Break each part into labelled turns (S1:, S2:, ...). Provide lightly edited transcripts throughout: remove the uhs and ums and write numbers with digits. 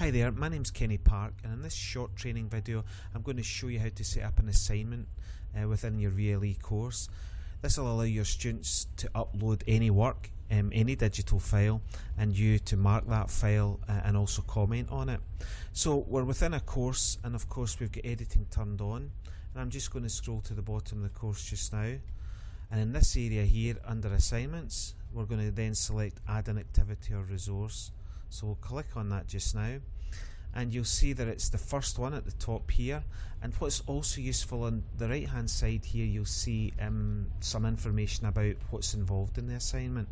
S1: Hi there, my name's Kenny Park, and in this short training video I'm going to show you how to set up an assignment within your VLE course. This will allow your students to upload any work, any digital file, and you to mark that file and also comment on it. So we're within a course, and of course we've got editing turned on, and I'm just going to scroll to the bottom of the course just now, and in this area here under assignments we're going to then select add an activity or resource. So we'll click on that just now, and you'll see that it's the first one at the top here. And what's also useful on the right hand side here, you'll see some information about what's involved in the assignment.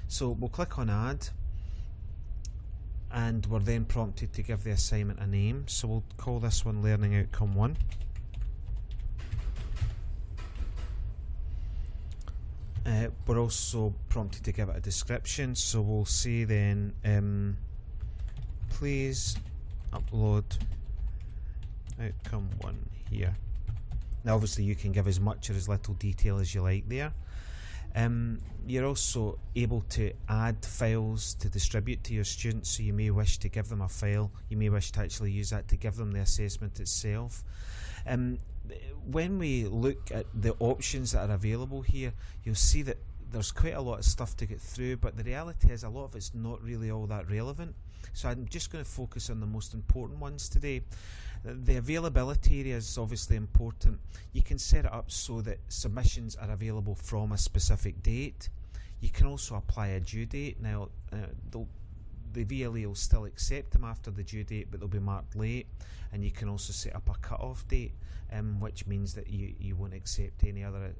S1: So we'll click on add, and we're then prompted to give the assignment a name. So we'll call this one Learning Outcome 1. We're also prompted to give it a description, so we'll say then please upload outcome 1 here. Now obviously you can give as much or as little detail as you like there. You're also able to add files to distribute to your students, so you may wish to give them a file, you may wish to actually use that to give them the assessment itself. When we look at the options that are available here, you'll see that there's quite a lot of stuff to get through, but the reality is a lot of it's not really all that relevant. So I'm just going to focus on the most important ones today. The availability area is obviously important. You can set it up so that submissions are available from a specific date. You can also apply a due date. Now the VLE will still accept them after the due date, but they'll be marked late, and you can also set up a cut-off date, which means that you won't accept any other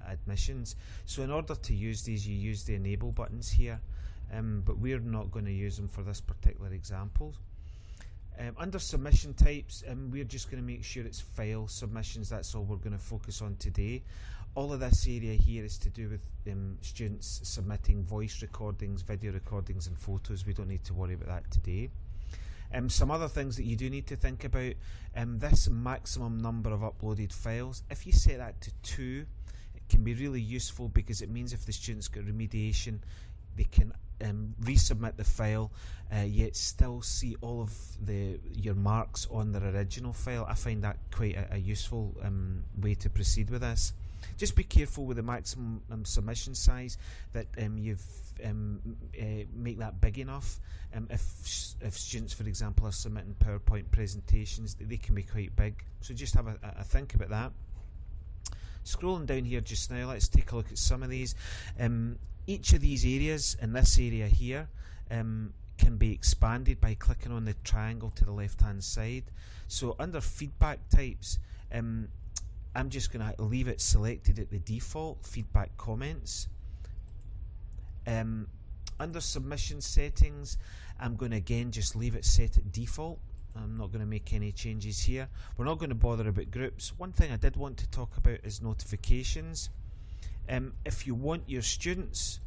S1: admissions. So in order to use these, you use the enable buttons here, but we're not going to use them for this particular example. Under submission types, we're just going to make sure it's file submissions. That's all we're going to focus on today. All of this area here is to do with students submitting voice recordings, video recordings and photos. We don't need to worry about that today. Some other things that you do need to think about, this maximum number of uploaded files, if you set that to 2, it can be really useful, because it means if the students get remediation, they can resubmit the file, yet still see all of your marks on their original file. I find that quite a useful way to proceed with this. Just be careful with the maximum submission size, that make that big enough. If students, for example, are submitting PowerPoint presentations, they can be quite big, so just have a think about that. Scrolling down here just now, let's take a look at some of these. Each of these areas, in this area here, can be expanded by clicking on the triangle to the left hand side. So under feedback types, I'm just going to leave it selected at the default, feedback comments. Under submission settings, I'm going to again just leave it set at default. I'm not going to make any changes here. We're not going to bother about groups. One thing I did want to talk about is notifications. If you want your students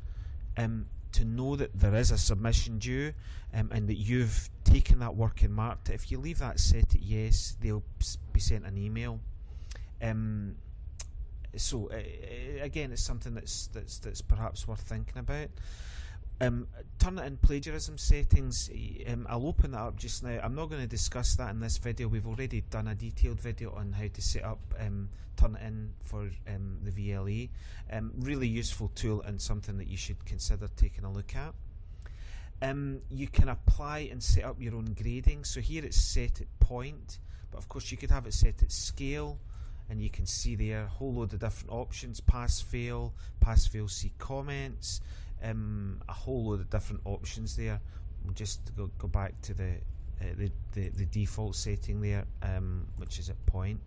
S1: to know that there is a submission due, and that you've taken that work and marked it, if you leave that set at yes, they'll be sent an email. So again, it's something that's perhaps worth thinking about. Turnitin plagiarism settings, I'll open that up just now. I'm not going to discuss that in this video. We've already done a detailed video on how to set up Turnitin for the VLE. Really useful tool, and something that you should consider taking a look at. You can apply and set up your own grading. So here it's set at point, but of course you could have it set at scale, and you can see there a whole load of different options: pass fail, see comments, a whole load of different options there. We'll just go back to the default setting there, which is at point.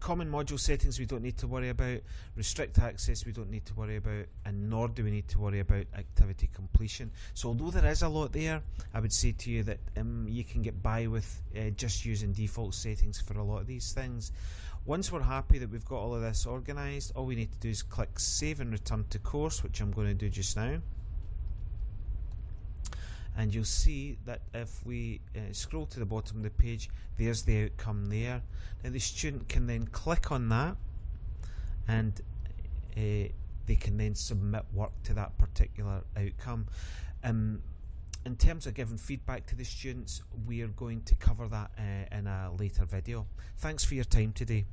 S1: Common module settings we don't need to worry about. Restrict access we don't need to worry about, and nor do we need to worry about activity completion. So although there is a lot there, I would say to you that you can get by with just using default settings for a lot of these things. Once we're happy that we've got all of this organised, all we need to do is click save and return to course, which I'm going to do just now. And you'll see that if we scroll to the bottom of the page, there's the outcome there. Now the student can then click on that, and they can then submit work to that particular outcome. In terms of giving feedback to the students, we are going to cover that in a later video. Thanks for your time today.